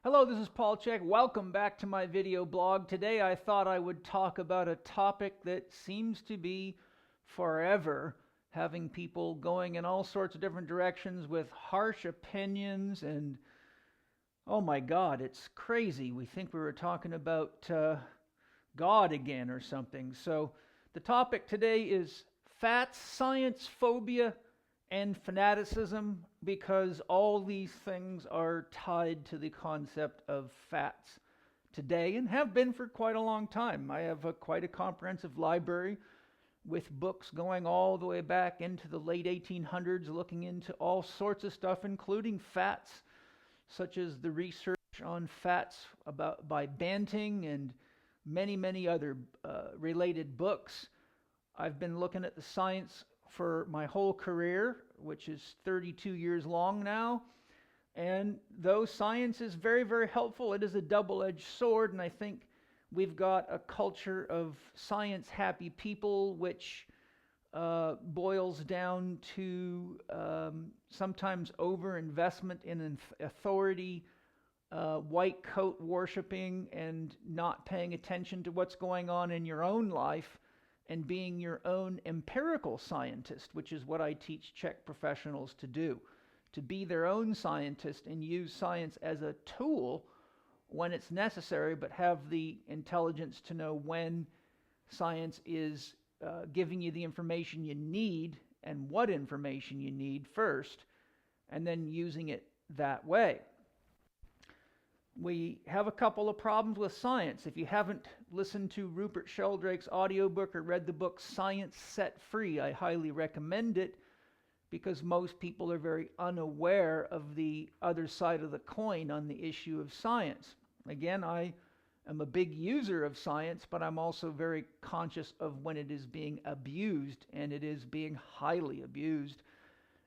Hello, this is Paul Chek. Welcome back to my video blog. Today I thought I would talk about a topic that seems to be forever having people going in all sorts of different directions with harsh opinions and oh my God, it's crazy. We think we were talking about God again or something. So the topic today is fats, science, phobia, and fanaticism, because all these things are tied to the concept of fats today and have been for quite a long time. I have quite a comprehensive library with books going all the way back into the late 1800s, looking into all sorts of stuff, including fats, such as the research on fats by Banting and many other related books. I've been looking at the science for my whole career, which is 32 years long now. And though science is very helpful, it is a double-edged sword, and I think we've got a culture of science-happy people, which boils down to sometimes over-investment in authority, white coat worshipping, and not paying attention to what's going on in your own life, and being your own empirical scientist, which is what I teach Chek professionals to do, to be their own scientist and use science as a tool when it's necessary, but have the intelligence to know when science is giving you the information you need and what information you need first, and then using it that way. We have a couple of problems with science. If you haven't listened to Rupert Sheldrake's audiobook or read the book Science Set Free, I highly recommend it, because most people are very unaware of the other side of the coin on the issue of science. Again, I am a big user of science, but I'm also very conscious of when it is being abused, and it is being highly abused.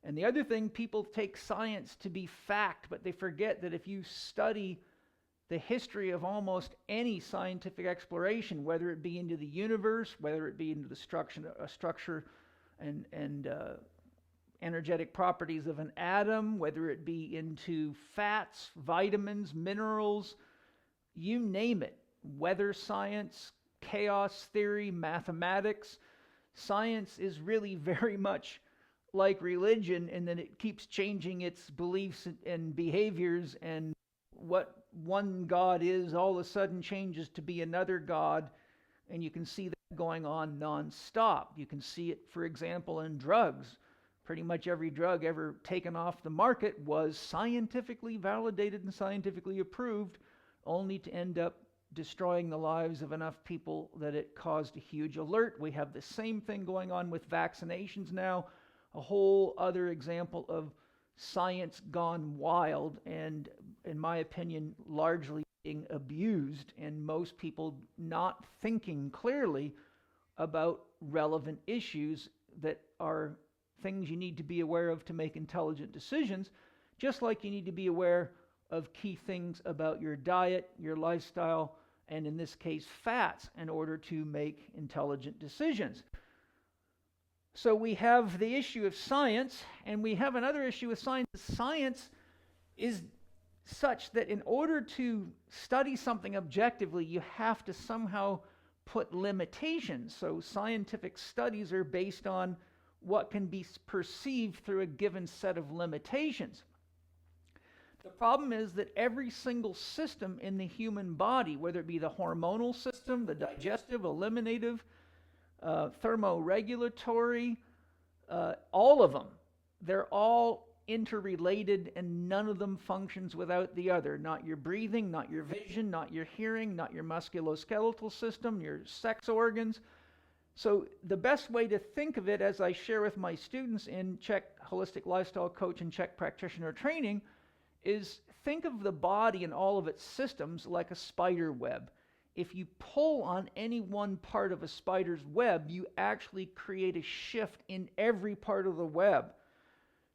And the other thing, people take science to be fact, but they forget that if you study the history of almost any scientific exploration, whether it be into the universe, whether it be into the structure and energetic properties of an atom, whether it be into fats, vitamins, minerals, you name it, weather science, chaos theory, mathematics, science is really very much like religion in that it keeps changing its beliefs and behaviors, and what one God is all of a sudden changes to be another God, and you can see that going on non-stop. You can see it, for example, in drugs. Pretty much every drug ever taken off the market was scientifically validated and scientifically approved, only to end up destroying the lives of enough people that it caused a huge alert. We have the same thing going on with vaccinations now, a whole other example of science gone wild, and in my opinion largely being abused, and most people not thinking clearly about relevant issues that are things you need to be aware of to make intelligent decisions, just like you need to be aware of key things about your diet, your lifestyle, and in this case fats, in order to make intelligent decisions. So we have the issue of science, and we have another issue with science. Science is such that in order to study something objectively, you have to somehow put limitations. So scientific studies are based on what can be perceived through a given set of limitations. The problem is that every single system in the human body, whether it be the hormonal system, the digestive, eliminative, thermoregulatory, all of them, they're all interrelated, and none of them functions without the other. Not your breathing, not your vision, not your hearing, not your musculoskeletal system, your sex organs. So the best way to think of it, as I share with my students in Chek Holistic Lifestyle Coach and Chek Practitioner Training, is think of the body and all of its systems like a spider web. If you pull on any one part of a spider's web, you actually create a shift in every part of the web.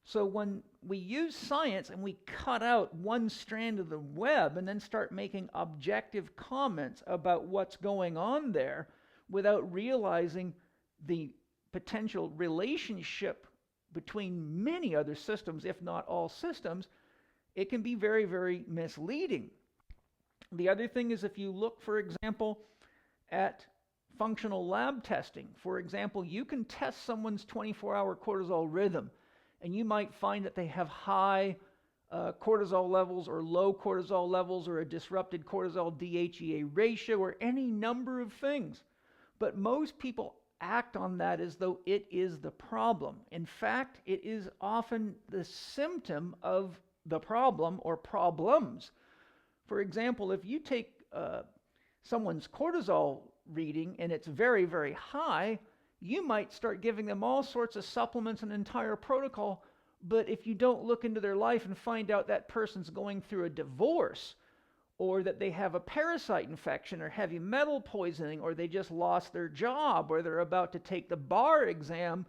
So when we use science and we cut out one strand of the web and then start making objective comments about what's going on there without realizing the potential relationship between many other systems, if not all systems, it can be very misleading. The other thing is if you look, for example, at functional lab testing. For example, you can test someone's 24-hour cortisol rhythm, and you might find that they have high cortisol levels or low cortisol levels or a disrupted cortisol DHEA ratio or any number of things. But most people act on that as though it is the problem. In fact, it is often the symptom of the problem or problems. For example, if you take someone's cortisol reading and it's very, very high, you might start giving them all sorts of supplements and entire protocol. But if you don't look into their life and find out that person's going through a divorce, or that they have a parasite infection or heavy metal poisoning, or they just lost their job, or they're about to take the bar exam,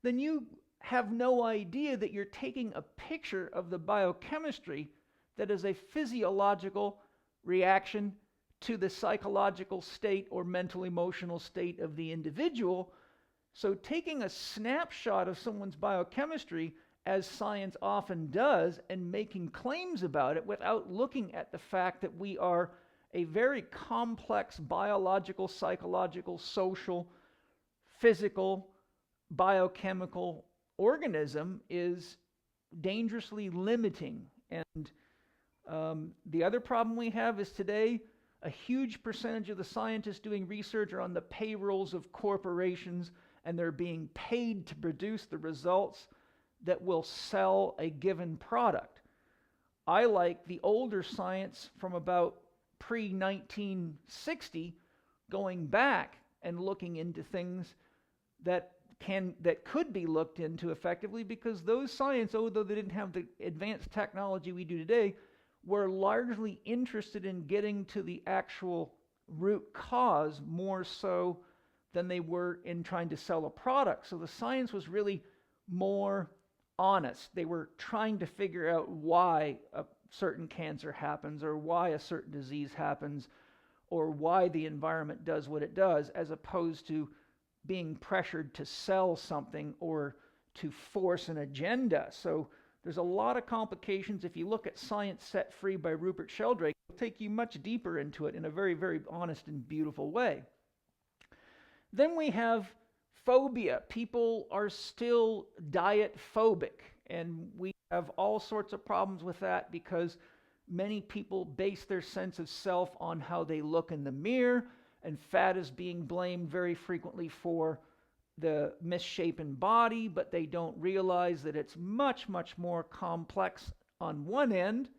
then you have no idea that you're taking a picture of the biochemistry that is a physiological reaction to the psychological state or mental emotional state of the individual. So taking a snapshot of someone's biochemistry, as science often does, and making claims about it without looking at the fact that we are a very complex biological, psychological, social, physical, biochemical organism is dangerously limiting. And the other problem we have is today, a huge percentage of the scientists doing research are on the payrolls of corporations, and they're being paid to produce the results that will sell a given product. I like the older science from about pre-1960, going back and looking into things that could be looked into effectively, because those science, although they didn't have the advanced technology we do today, were largely interested in getting to the actual root cause more so than they were in trying to sell a product. So the science was really more honest. They were trying to figure out why a certain cancer happens, or why a certain disease happens, or why the environment does what it does, as opposed to being pressured to sell something or to force an agenda. So there's a lot of complications. If you look at Science Set Free by Rupert Sheldrake, it'll take you much deeper into it in a very, very honest and beautiful way. Then we have phobia. People are still diet phobic, and we have all sorts of problems with that because many people base their sense of self on how they look in the mirror, and fat is being blamed very frequently for the misshapen body, but they don't realize that it's much, much more complex on one end.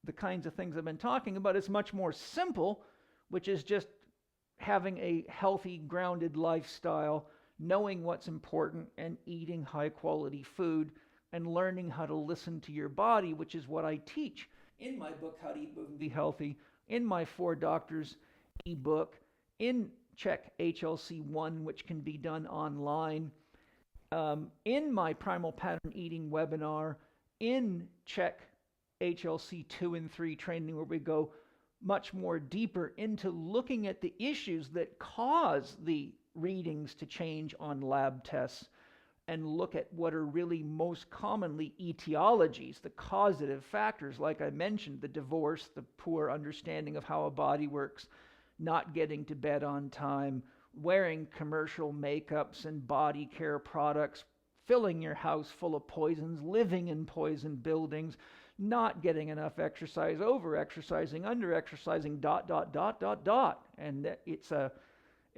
The kinds of things I've been talking about, it's much more simple, which is just having a healthy, grounded lifestyle, knowing what's important, and eating high-quality food, and learning how to listen to your body, which is what I teach in my book, How to Eat, Move, and Be Healthy, in my 4 Doctors ebook, in Chek HLC1, which can be done online, in my Primal Pattern Eating webinar, in Chek HLC2 and 3 training, where we go much more deeper into looking at the issues that cause the readings to change on lab tests, and look at what are really most commonly etiologies, the causative factors, like I mentioned, the divorce, the poor understanding of how a body works, not getting to bed on time, wearing commercial makeups and body care products, filling your house full of poisons, living in poisoned buildings, not getting enough exercise, over-exercising, under-exercising, ... And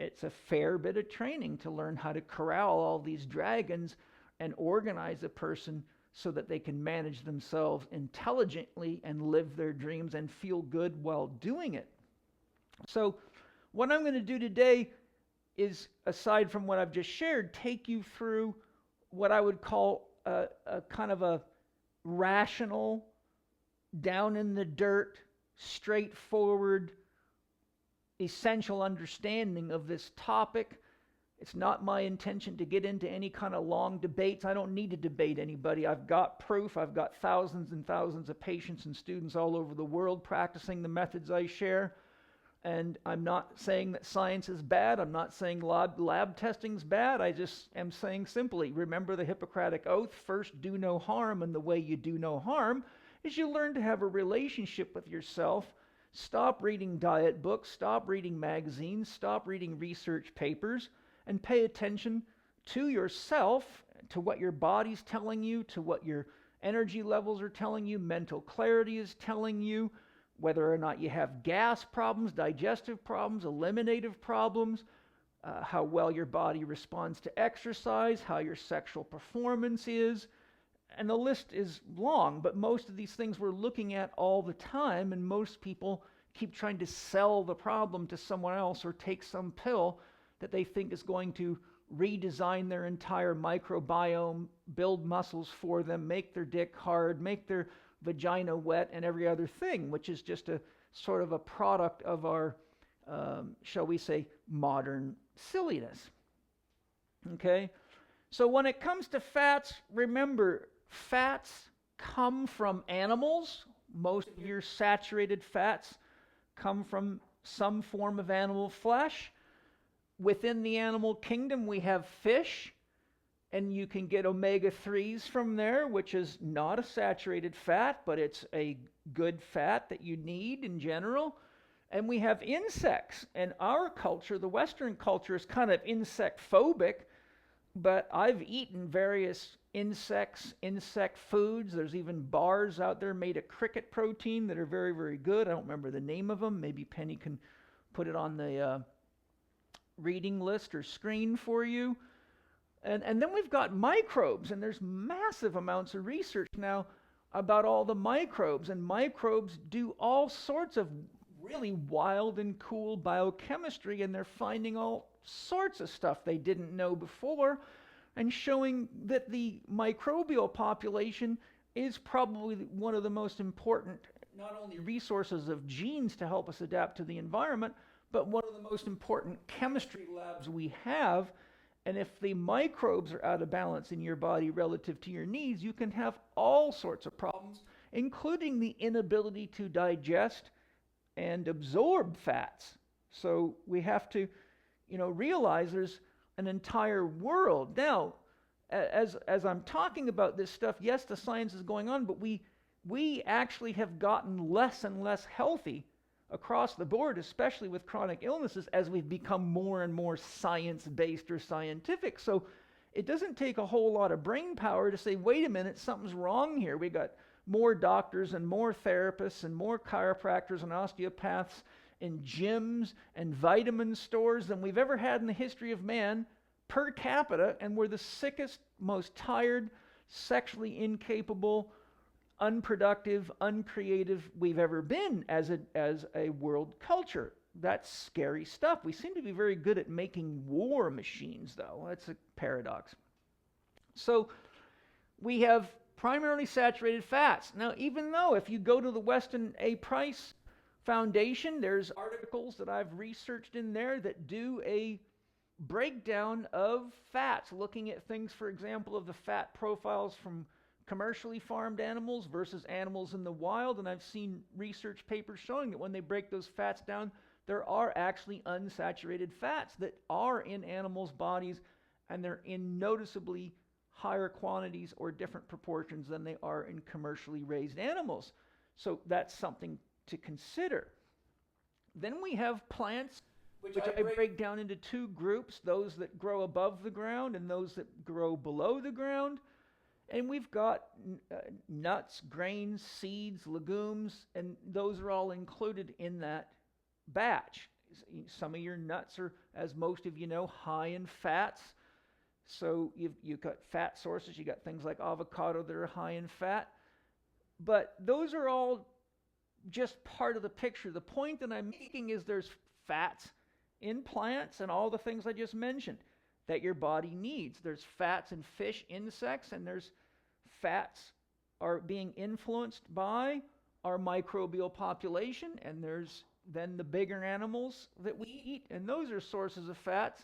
it's a fair bit of training to learn how to corral all these dragons and organize a person so that they can manage themselves intelligently and live their dreams and feel good while doing it. So what I'm going to do today is, aside from what I've just shared, take you through what I would call a kind of a rational, down in the dirt, straightforward, essential understanding of this topic. It's not my intention to get into any kind of long debates. I don't need to debate anybody. I've got proof. I've got thousands and thousands of patients and students all over the world practicing the methods I share. And I'm not saying that science is bad. I'm not saying lab testing's bad. I just am saying simply, remember the Hippocratic Oath, first do no harm, and the way you do no harm is you learn to have a relationship with yourself Stop reading diet books, stop reading magazines, stop reading research papers, and pay attention to yourself, to what your body's telling you, to what your energy levels are telling you, mental clarity is telling you, whether or not you have gas problems, digestive problems, eliminative problems, how well your body responds to exercise, how your sexual performance is. And the list is long, but most of these things we're looking at all the time, and most people keep trying to sell the problem to someone else or take some pill that they think is going to redesign their entire microbiome, build muscles for them, make their dick hard, make their vagina wet, and every other thing, which is just a sort of a product of our, shall we say, modern silliness. Okay? So when it comes to fats, remember, fats come from animals. Most of your saturated fats come from some form of animal flesh. Within the animal kingdom, we have fish, and you can get omega-3s from there, which is not a saturated fat, but it's a good fat that you need in general. And we have insects. And our culture, the Western culture, is kind of insect phobic, but I've eaten various insects, insect foods. There's even bars out there made of cricket protein that are very, very good. I don't remember the name of them. Maybe Penny can put it on the reading list or screen for you. And then we've got microbes, and there's massive amounts of research now about all the microbes. And microbes do all sorts of really wild and cool biochemistry, and they're finding all sorts of stuff they didn't know before, and showing that the microbial population is probably one of the most important, not only resources of genes to help us adapt to the environment, but one of the most important chemistry labs we have. And if the microbes are out of balance in your body relative to your needs, you can have all sorts of problems, including the inability to digest and absorb fats. So we have to, realize there's an entire world. Now, as I'm talking about this stuff, yes, the science is going on, but we actually have gotten less and less healthy across the board, especially with chronic illnesses, as we've become more and more science-based or scientific. So it doesn't take a whole lot of brain power to say, wait a minute, something's wrong here. We got more doctors and more therapists and more chiropractors and osteopaths and gyms and vitamin stores than we've ever had in the history of man per capita, and we're the sickest, most tired, sexually incapable, unproductive, uncreative we've ever been as a world culture. That's scary stuff. We seem to be very good at making war machines, though. That's a paradox. So we have primarily saturated fats. Now, even though if you go to the Weston A. Price Foundation, there's articles that I've researched in there that do a breakdown of fats, looking at things, for example, of the fat profiles from commercially farmed animals versus animals in the wild. And I've seen research papers showing that when they break those fats down, there are actually unsaturated fats that are in animals' bodies, and they're in noticeably higher quantities or different proportions than they are in commercially raised animals. So that's something to consider. Then we have plants, which I break down into two groups, those that grow above the ground and those that grow below the ground. And we've got nuts, grains, seeds, legumes, and those are all included in that batch. Some of your nuts are, as most of you know, high in fats. So you've got fat sources. You've got things like avocado that are high in fat. But those are all just part of the picture. The point that I'm making is there's fats in plants and all the things I just mentioned that your body needs. There's fats in fish, insects, and there's fats are being influenced by our microbial population, and there's then the bigger animals that we eat, and those are sources of fats.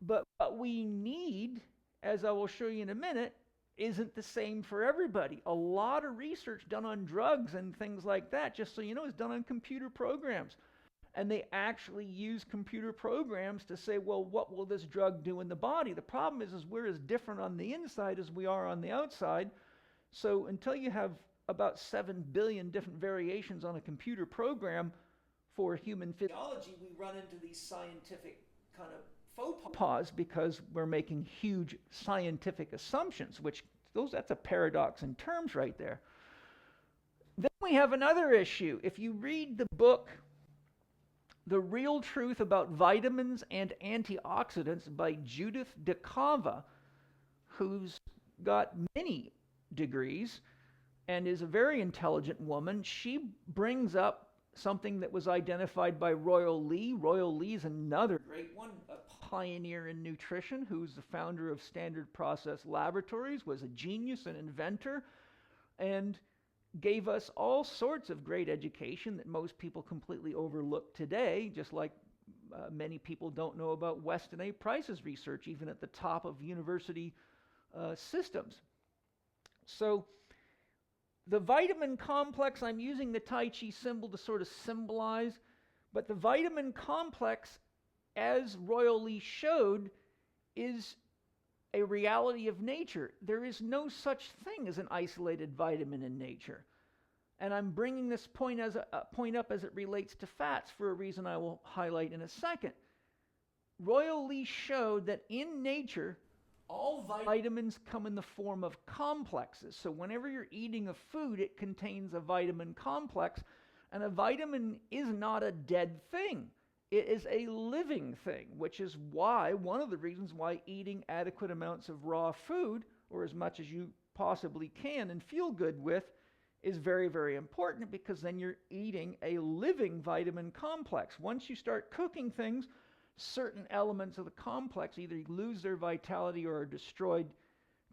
But what we need, as I will show you in a minute, isn't the same for everybody. A lot of research done on drugs and things like that, just so you know, is done on computer programs. And they actually use computer programs to say, well, what will this drug do in the body? The problem is we're as different on the inside as we are on the outside. So until you have about 7 billion different variations on a computer program for human physiology, we run into these scientific kind of faux pas because we're making huge scientific assumptions, which that's a paradox in terms right there. Then we have another issue. If you read the book The Real Truth About Vitamins and Antioxidants by Judith DeCava, who's got many degrees and is a very intelligent woman, she brings up something that was identified by Royal Lee. Royal Lee is another great one, a pioneer in nutrition, who's the founder of Standard Process Laboratories, was a genius, an inventor, and gave us all sorts of great education that most people completely overlook today, just like many people don't know about Weston A. Price's research, even at the top of university systems. So the vitamin complex, I'm using the Tai Chi symbol to sort of symbolize, but the vitamin complex, as Royal Lee showed, is a reality of nature. There is no such thing as an isolated vitamin in nature. And I'm bringing this point up as it relates to fats for a reason I will highlight in a second. Royal Lee showed that in nature, all vitamins come in the form of complexes. So whenever you're eating a food, it contains a vitamin complex, and a vitamin is not a dead thing. It is a living thing, which is why, one of the reasons why eating adequate amounts of raw food, or as much as you possibly can and feel good with, is very, very important, because then you're eating a living vitamin complex. Once you start cooking things, certain elements of the complex either lose their vitality or are destroyed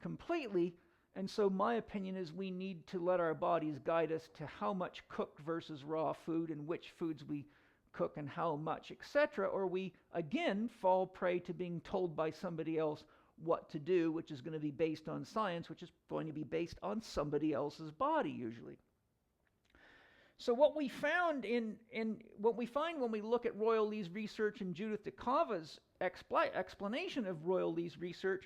completely. And so my opinion is we need to let our bodies guide us to how much cooked versus raw food and which foods we cook and how much, etc., or we again fall prey to being told by somebody else what to do, which is going to be based on science, which is going to be based on somebody else's body usually. So what we found what we find when we look at Royal Lee's research and Judith DeCava's explanation of Royal Lee's research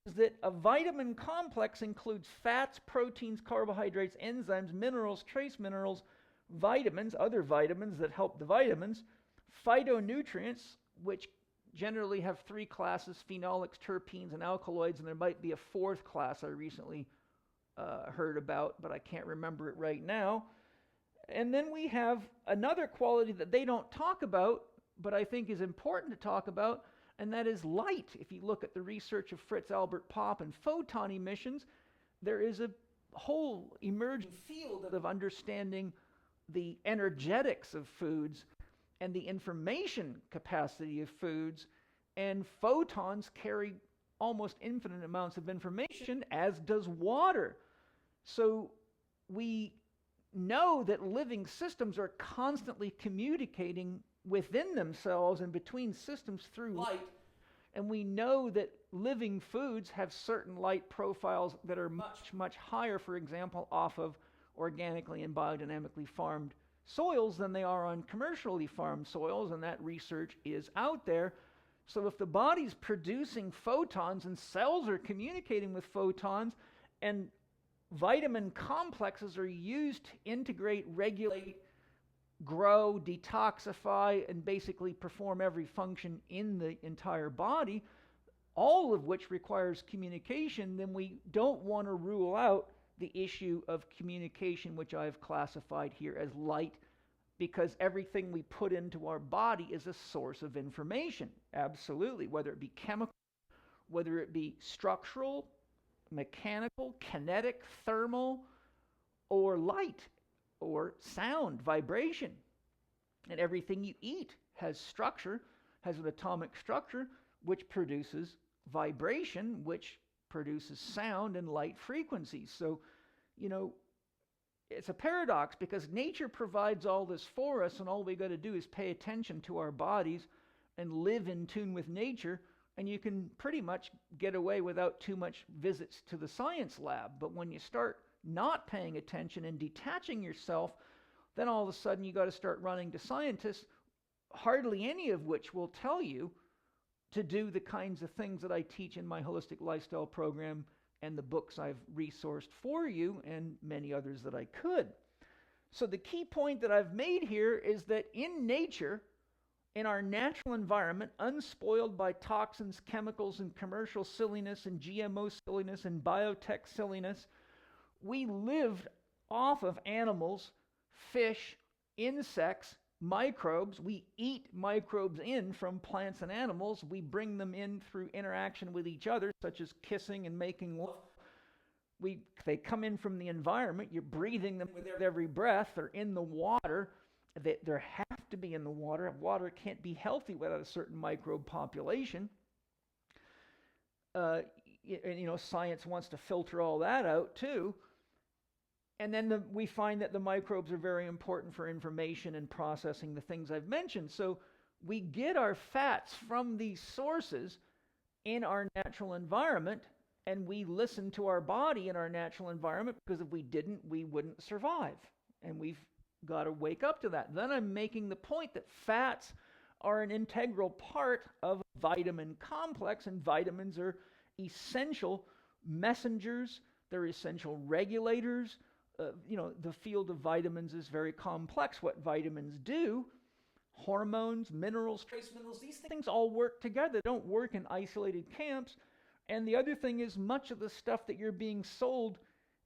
is that a vitamin complex includes fats, proteins, carbohydrates, enzymes, minerals, trace minerals, vitamins, other vitamins that help the vitamins, phytonutrients, which generally have 3 classes, phenolics, terpenes, and alkaloids, and there might be a 4th class I recently heard about, but I can't remember it right now. And then we have another quality that they don't talk about, but I think is important to talk about, and that is light. If you look at the research of Fritz Albert Popp and photon emissions, there is a whole emerging field of understanding the energetics of foods and the information capacity of foods, and photons carry almost infinite amounts of information, as does water. So we know that living systems are constantly communicating within themselves and between systems through light, and we know that living foods have certain light profiles that are much, much higher, for example, off of organically and biodynamically farmed soils than they are on commercially farmed soils, and that research is out there. So if the body's producing photons and cells are communicating with photons, and vitamin complexes are used to integrate, regulate, grow, detoxify, and basically perform every function in the entire body, all of which requires communication, then we don't want to rule out the issue of communication, which I've classified here as light, because everything we put into our body is a source of information. Absolutely. Whether it be chemical, whether it be structural, mechanical, kinetic, thermal, or light, or sound, vibration. And everything you eat has structure, has an atomic structure, which produces vibration, which produces sound and light frequencies. So, it's a paradox, because nature provides all this for us, and all we got to do is pay attention to our bodies and live in tune with nature, and you can pretty much get away without too much visits to the science lab. But when you start not paying attention and detaching yourself, then all of a sudden you got to start running to scientists, hardly any of which will tell you to do the kinds of things that I teach in my holistic lifestyle program and the books I've resourced for you, and many others that I could. So the key point that I've made here is that in nature, in our natural environment, unspoiled by toxins, chemicals, and commercial silliness, and GMO silliness, and biotech silliness, we lived off of animals, fish, insects, microbes. We eat microbes in from plants and animals. We bring them in through interaction with each other, such as kissing and making love. They come in from the environment. You're breathing them with every breath. They're in the water. They have to be in the water. Water can't be healthy without a certain microbe population. Science wants to filter all that out too. And then we find that the microbes are very important for information and processing the things I've mentioned. So we get our fats from these sources in our natural environment, and we listen to our body in our natural environment, because if we didn't, we wouldn't survive. And we've got to wake up to that. Then I'm making the point that fats are an integral part of a vitamin complex, and vitamins are essential messengers. They're essential regulators. The field of vitamins is very complex. What vitamins do, hormones, minerals, trace minerals, these things all work together. They don't work in isolated camps. And the other thing is, much of the stuff that you're being sold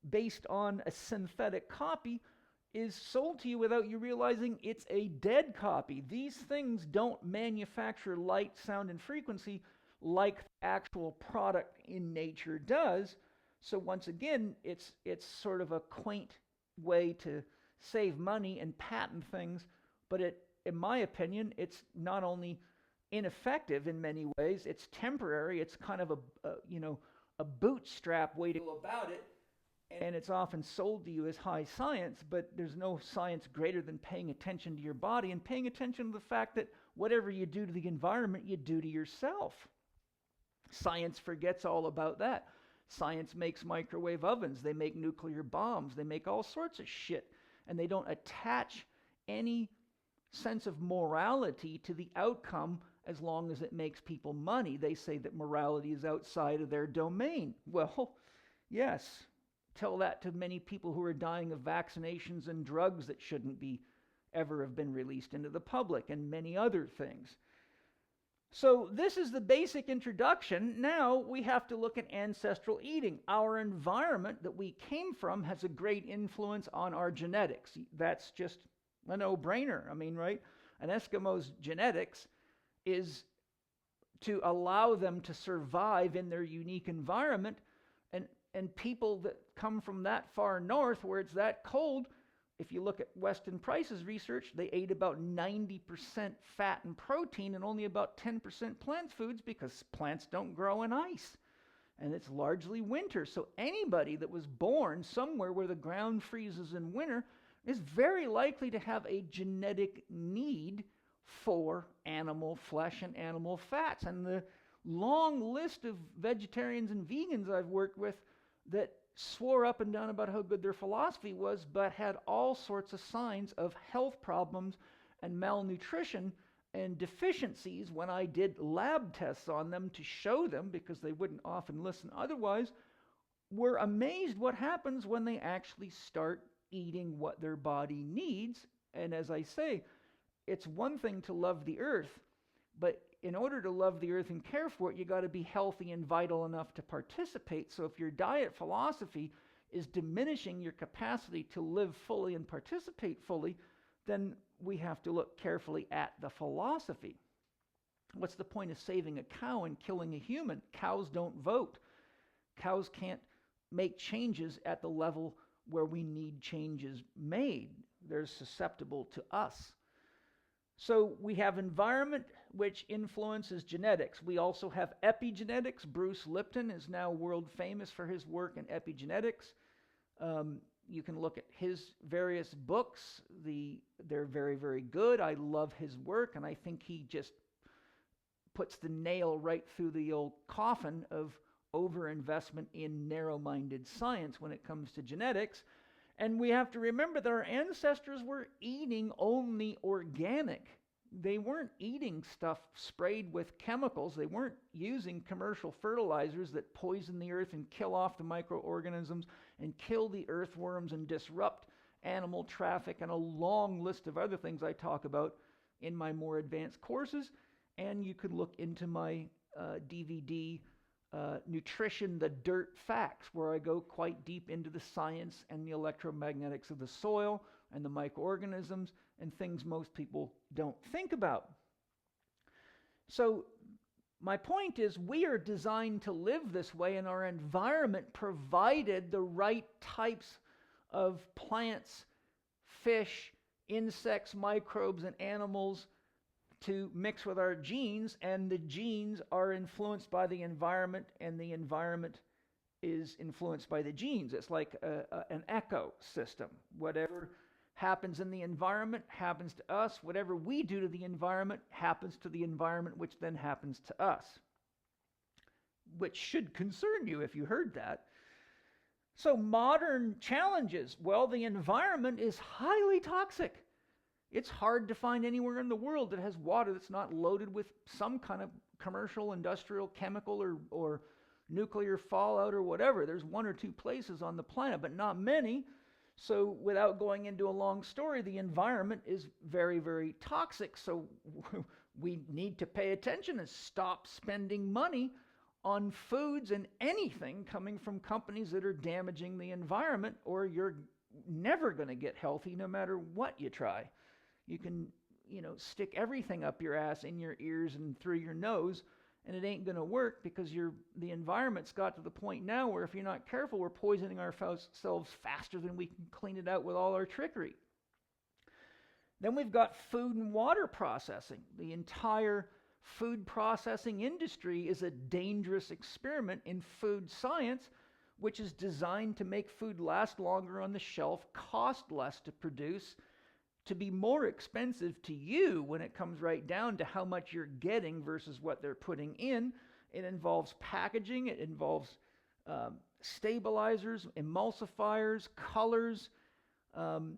based on a synthetic copy is sold to you without you realizing it's a dead copy. These things don't manufacture light, sound, and frequency like the actual product in nature does. So once again, it's sort of a quaint way to save money and patent things, but in my opinion, it's not only ineffective in many ways, it's temporary. It's kind of a bootstrap way to go about it, and it's often sold to you as high science, but there's no science greater than paying attention to your body and paying attention to the fact that whatever you do to the environment, you do to yourself. Science forgets all about that. Science makes microwave ovens, they make nuclear bombs, they make all sorts of shit, and they don't attach any sense of morality to the outcome as long as it makes people money. They say that morality is outside of their domain. Well, yes, tell that to many people who are dying of vaccinations and drugs that shouldn't be ever have been released into the public, and many other things. So this is the basic introduction. Now we have to look at ancestral eating. Our environment that we came from has a great influence on our genetics. That's just a no-brainer. I mean, right? An Eskimo's genetics is to allow them to survive in their unique environment. And people that come from that far north where it's that cold, if you look at Weston Price's research, they ate about 90% fat and protein and only about 10% plant foods, because plants don't grow in ice. And it's largely winter. So anybody that was born somewhere where the ground freezes in winter is very likely to have a genetic need for animal flesh and animal fats. And the long list of vegetarians and vegans I've worked with that swore up and down about how good their philosophy was, but had all sorts of signs of health problems and malnutrition and deficiencies when I did lab tests on them to show them, because they wouldn't often listen otherwise, were amazed what happens when they actually start eating what their body needs. And as I say, it's one thing to love the earth, but in order to love the earth and care for it, you got to be healthy and vital enough to participate. So if your diet philosophy is diminishing your capacity to live fully and participate fully, then we have to look carefully at the philosophy. What's the point of saving a cow and killing a human? Cows don't vote. Cows can't make changes at the level where we need changes made. They're susceptible to us. So we have environment, which influences genetics. We also have epigenetics. Bruce Lipton is now world famous for his work in epigenetics. You can look at his various books. They're very, very good. I love his work, and I think he just puts the nail right through the old coffin of overinvestment in narrow-minded science when it comes to genetics. And we have to remember that our ancestors were eating only organic. they weren't eating stuff sprayed with chemicals. They weren't using commercial fertilizers that poison the earth and kill off the microorganisms and kill the earthworms and disrupt animal traffic and a long list of other things I talk about in my more advanced courses. And you could look into my DVD, Nutrition, the Dirt Facts, where I go quite deep into the science and the electromagnetics of the soil and the microorganisms and things most people don't think about. So my point is, we are designed to live this way, and our environment provided the right types of plants, fish, insects, microbes, and animals to mix with our genes, and the genes are influenced by the environment, and the environment is influenced by the genes. It's like an ecosystem. Whatever happens in the environment happens to us. Whatever we do to the environment happens to the environment, which then happens to us. Which should concern you if you heard that. So modern challenges. Well, the environment is highly toxic. It's hard to find anywhere in the world that has water that's not loaded with some kind of commercial, industrial, chemical, or nuclear fallout or whatever. There's one or two places on the planet, but not many. So without going into a long story, the environment is very, very toxic. So we need to pay attention and stop spending money on foods and anything coming from companies that are damaging the environment, or you're never going to get healthy no matter what you try. You can, stick everything up your ass, in your ears, and through your nose, and it ain't going to work because the environment's got to the point now where if you're not careful, we're poisoning ourselves faster than we can clean it out with all our trickery. Then we've got food and water processing. The entire food processing industry is a dangerous experiment in food science, which is designed to make food last longer on the shelf, cost less to produce, to be more expensive to you when it comes right down to how much you're getting versus what they're putting in. It involves packaging, it involves stabilizers, emulsifiers, colors, and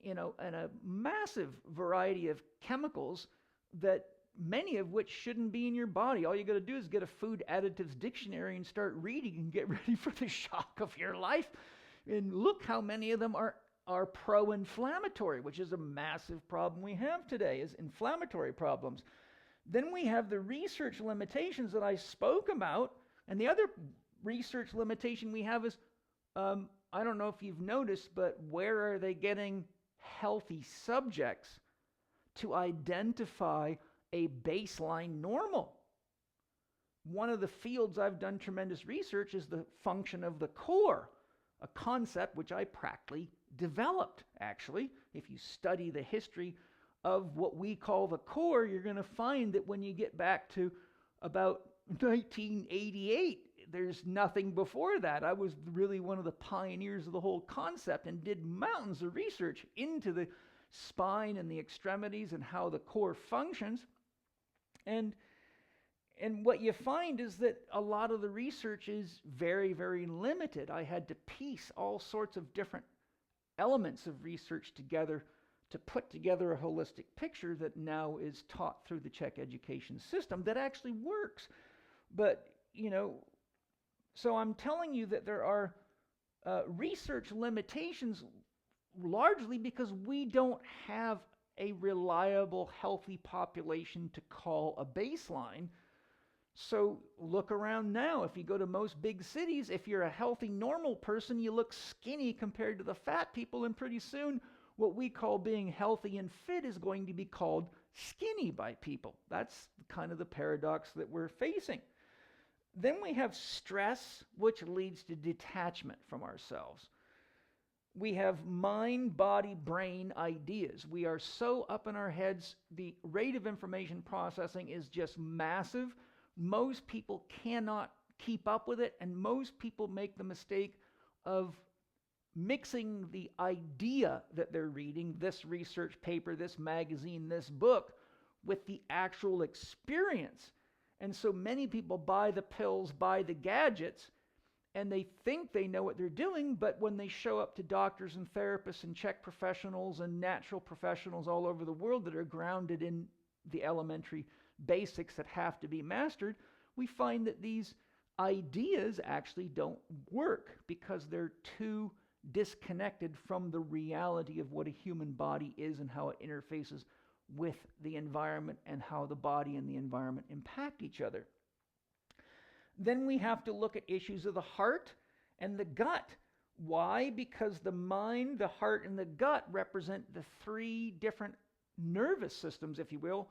a massive variety of chemicals that many of which shouldn't be in your body. All you got to do is get a food additives dictionary and start reading and get ready for the shock of your life. And look how many of them are pro-inflammatory, which is a massive problem we have today, is inflammatory problems. Then we have the research limitations that I spoke about, and the other research limitation we have is, I don't know if you've noticed, but where are they getting healthy subjects to identify a baseline normal? One of the fields I've done tremendous research is the function of the core, a concept which I practically developed, actually. If you study the history of what we call the core, you're going to find that when you get back to about 1988, there's nothing before that. I was really one of the pioneers of the whole concept and did mountains of research into the spine and the extremities and how the core functions. And what you find is that a lot of the research is very, very limited. I had to piece all sorts of different elements of research together to put together a holistic picture that now is taught through the Chek education system that actually works. But, so I'm telling you that there are research limitations largely because we don't have a reliable, healthy population to call a baseline. So look around now. If you go to most big cities, if you're a healthy, normal person, you look skinny compared to the fat people, and pretty soon what we call being healthy and fit is going to be called skinny by people. That's kind of the paradox that we're facing. Then we have stress, which leads to detachment from ourselves. We have mind, body, brain ideas. We are so up in our heads. The rate of information processing is just massive. Most people cannot keep up with it, and most people make the mistake of mixing the idea that they're reading, this research paper, this magazine, this book, with the actual experience. And so many people buy the pills, buy the gadgets, and they think they know what they're doing, but when they show up to doctors and therapists and Chek professionals and natural professionals all over the world that are grounded in the elementary basics that have to be mastered, we find that these ideas actually don't work because they're too disconnected from the reality of what a human body is and how it interfaces with the environment and how the body and the environment impact each other. Then we have to look at issues of the heart and the gut. Why? Because the mind, the heart, and the gut represent the three different nervous systems, if you will.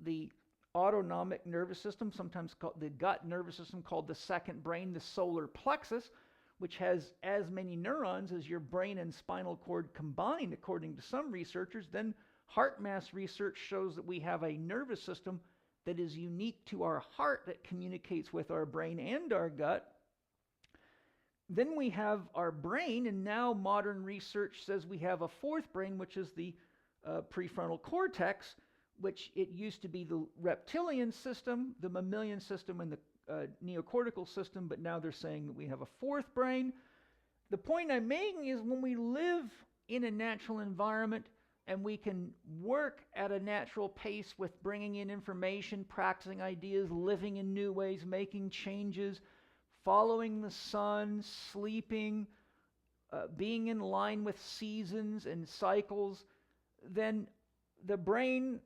The autonomic nervous system, sometimes called the gut nervous system, called the second brain, the solar plexus, which has as many neurons as your brain and spinal cord combined, according to some researchers. Then heart mass research shows that we have a nervous system that is unique to our heart that communicates with our brain and our gut. Then we have our brain, and now modern research says we have a fourth brain, which is the prefrontal cortex, which it used to be the reptilian system, the mammalian system, and the neocortical system, but now they're saying that we have a fourth brain. The point I'm making is when we live in a natural environment and we can work at a natural pace with bringing in information, practicing ideas, living in new ways, making changes, following the sun, sleeping, being in line with seasons and cycles, then the brain,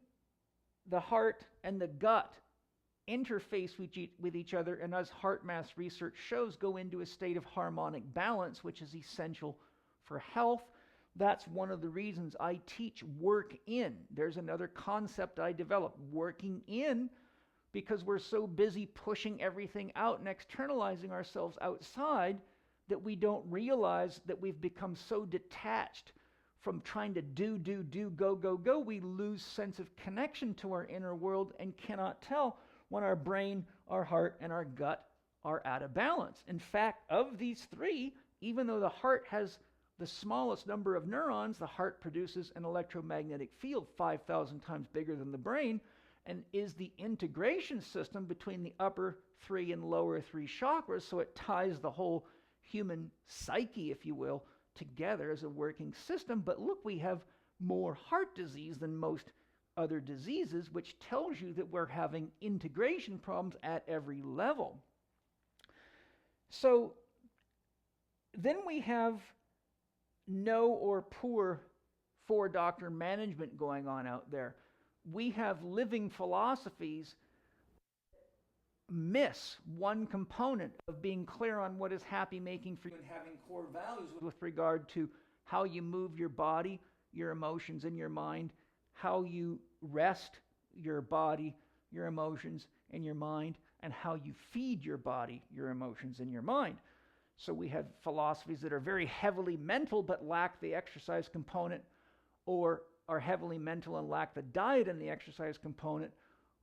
the heart, and the gut interface with each other, and as heart mass research shows, go into a state of harmonic balance, which is essential for health. That's one of the reasons I teach work in. There's another concept I developed, working in, because we're so busy pushing everything out and externalizing ourselves outside that we don't realize that we've become so detached from trying to do, go, we lose sense of connection to our inner world and cannot tell when our brain, our heart, and our gut are out of balance. In fact, of these three, even though the heart has the smallest number of neurons, the heart produces an electromagnetic field 5,000 times bigger than the brain, and is the integration system between the upper three and lower three chakras, so it ties the whole human psyche, if you will, together as a working system. But look, we have more heart disease than most other diseases, which tells you that we're having integration problems at every level. So then we have no or poor four-doctor management going on out there. We have living philosophies miss one component of being clear on what is happy making for you and having core values with regard to how you move your body, your emotions, and your mind, how you rest your body, your emotions, and your mind, and how you feed your body, your emotions, and your mind. So we have philosophies that are very heavily mental but lack the exercise component, or are heavily mental and lack the diet and the exercise component,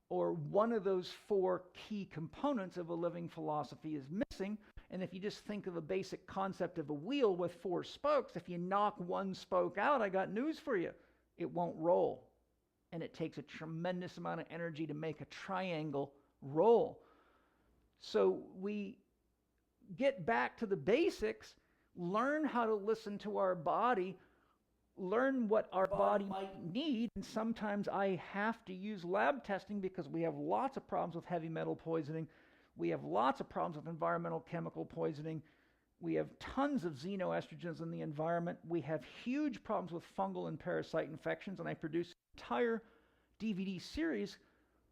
or one of those four key components of a living philosophy is missing. And if you just think of a basic concept of a wheel with four spokes, if you knock one spoke out, I got news for you, it won't roll. And it takes a tremendous amount of energy to make a triangle roll. So we get back to the basics, learn how to listen to our body, learn what our body might need, and sometimes I have to use lab testing because we have lots of problems with heavy metal poisoning. We have lots of problems with environmental chemical poisoning. We have tons of xenoestrogens in the environment. We have huge problems with fungal and parasite infections, and I produce an entire DVD series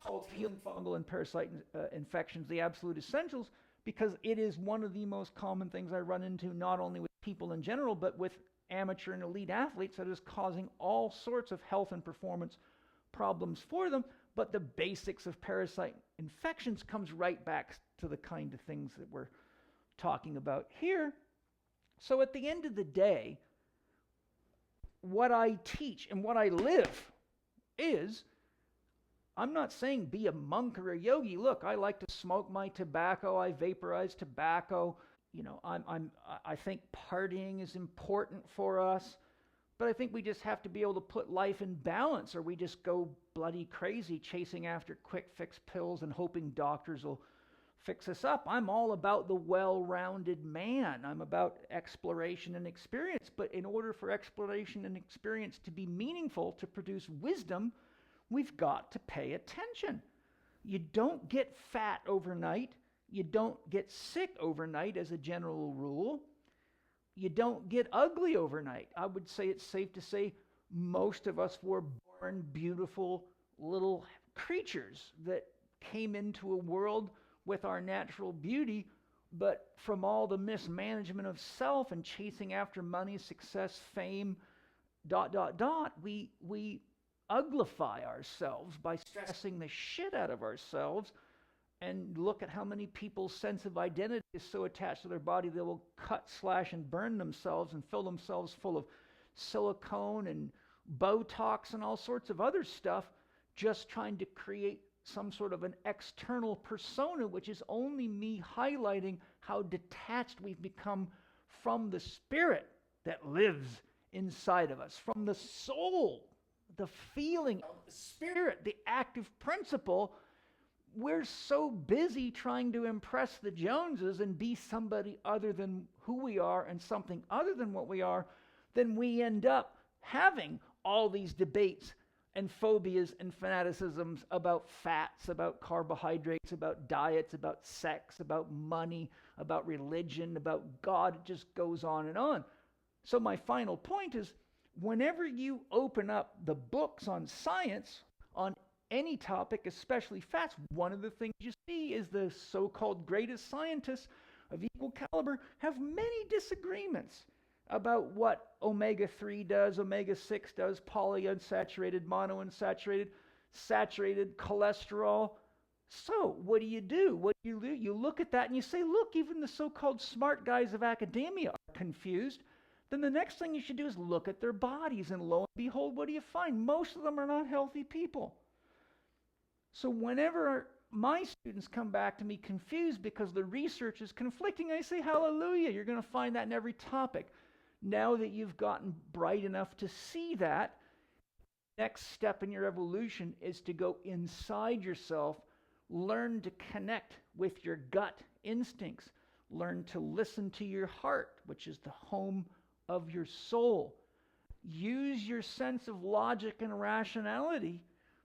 called Healing Fungal and Parasite Infections, The Absolute Essentials, because it is one of the most common things I run into, not only with people in general, but with amateur and elite athletes, that is causing all sorts of health and performance problems for them. But the basics of parasite infections comes right back to the kind of things that we're talking about here. So at the end of the day, what I teach and what I live is, I'm not saying be a monk or a yogi. Look, I like to smoke my tobacco. I vaporize tobacco. You know, I think partying is important for us, but I think we just have to be able to put life in balance, or we just go bloody crazy chasing after quick fix pills and hoping doctors will fix us up. I'm all about the well-rounded man. I'm about exploration and experience, but in order for exploration and experience to be meaningful, to produce wisdom, we've got to pay attention. You don't get fat overnight. You don't get sick overnight as a general rule. You don't get ugly overnight. I would say it's safe to say most of us were born beautiful little creatures that came into a world with our natural beauty, but from all the mismanagement of self and chasing after money, success, fame, we uglify ourselves by stressing the shit out of ourselves. And look at how many people's sense of identity is so attached to their body they will cut, slash, and burn themselves and fill themselves full of silicone and Botox and all sorts of other stuff, just trying to create some sort of an external persona, which is only me highlighting how detached we've become from the spirit that lives inside of us, from the soul, the feeling of the spirit, the active principle. We're so busy trying to impress the Joneses and be somebody other than who we are and something other than what we are, then we end up having all these debates and phobias and fanaticisms about fats, about carbohydrates, about diets, about sex, about money, about religion, about God. It just goes on and on. So my final point is, whenever you open up the books on science, on any topic, especially fats, one of the things you see is the so-called greatest scientists of equal caliber have many disagreements about what omega-3 does, omega-6 does, polyunsaturated, monounsaturated, saturated cholesterol. So what do? What do you do? You look at that and you say, look, even the so-called smart guys of academia are confused. Then the next thing you should do is look at their bodies, and lo and behold, what do you find? Most of them are not healthy people. So whenever my students come back to me confused because the research is conflicting, I say, hallelujah, you're going to find that in every topic. Now that you've gotten bright enough to see that, next step in your evolution is to go inside yourself, learn to connect with your gut instincts, learn to listen to your heart, which is the home of your soul. Use your sense of logic and rationality.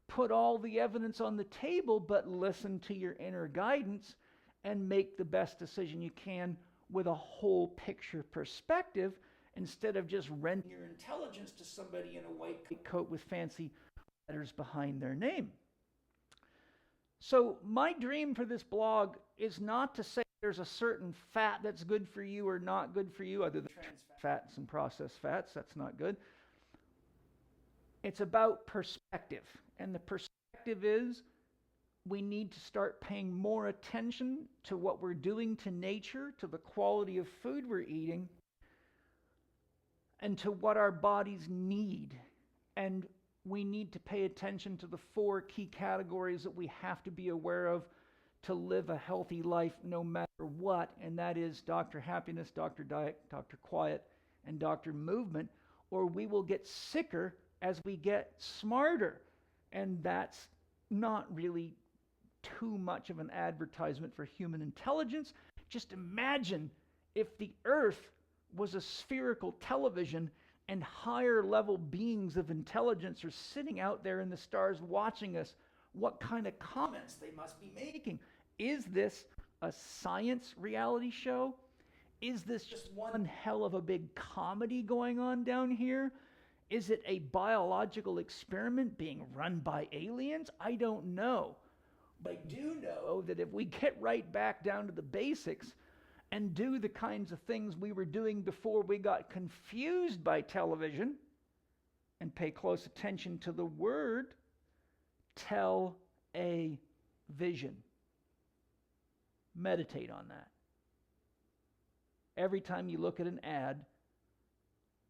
Put all the evidence on the table, but listen to your inner guidance and make the best decision you can with a whole picture perspective, instead of just renting your intelligence to somebody in a white coat with fancy letters behind their name. So my dream for this blog is not to say there's a certain fat that's good for you or not good for you, other than trans fats and processed fats. That's not good. It's about perspective. And the perspective is, we need to start paying more attention to what we're doing to nature, to the quality of food we're eating, and to what our bodies need. And we need to pay attention to the 4 key categories that we have to be aware of to live a healthy life no matter what. And that is Dr. Happiness, Dr. Diet, Dr. Quiet, and Dr. Movement, or we will get sicker as we get smarter. And that's not really too much of an advertisement for human intelligence. Just imagine if the Earth was a spherical television and higher level beings of intelligence are sitting out there in the stars watching us, what kind of comments they must be making. Is this a science reality show? Is this just one hell of a big comedy going on down here? Is it a biological experiment being run by aliens? I don't know. But I do know that if we get right back down to the basics and do the kinds of things we were doing before we got confused by television, and pay close attention to the word, tell a vision. Meditate on that. Every time you look at an ad,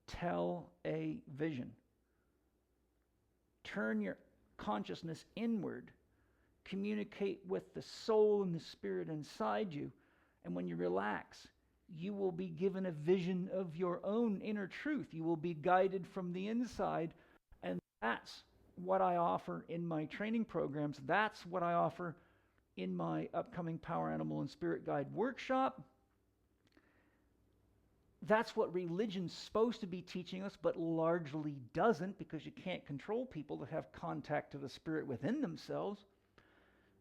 tell a vision. Turn your consciousness inward. Communicate with the soul and the spirit inside you. And when you relax, you will be given a vision of your own inner truth. You will be guided from the inside. And that's what I offer in my training programs. That's what I offer in my upcoming Power Animal and Spirit Guide workshop. That's what religion's supposed to be teaching us, but largely doesn't, because you can't control people that have contact to the spirit within themselves.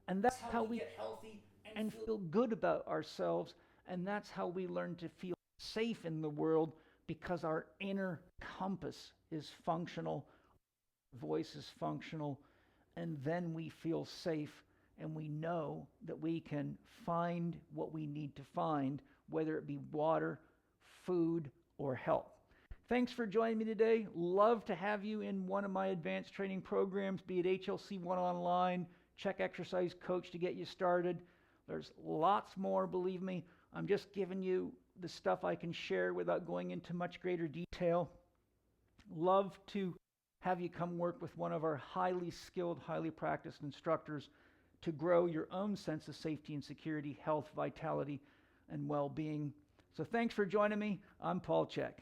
And that's how we get healthy and feel good about ourselves. And that's how we learn to feel safe in the world, because our inner compass is functional, voice is functional, and then we feel safe and we know that we can find what we need to find, whether it be water, food, or health. Thanks for joining me today. Love to have you in one of my advanced training programs, be it HLC 1 online, Chek Exercise Coach to get you started. There's lots more, believe me. I'm just giving you the stuff I can share without going into much greater detail. Love to have you come work with one of our highly skilled, highly practiced instructors to grow your own sense of safety and security, health, vitality, and well-being. So thanks for joining me. I'm Paul Chek.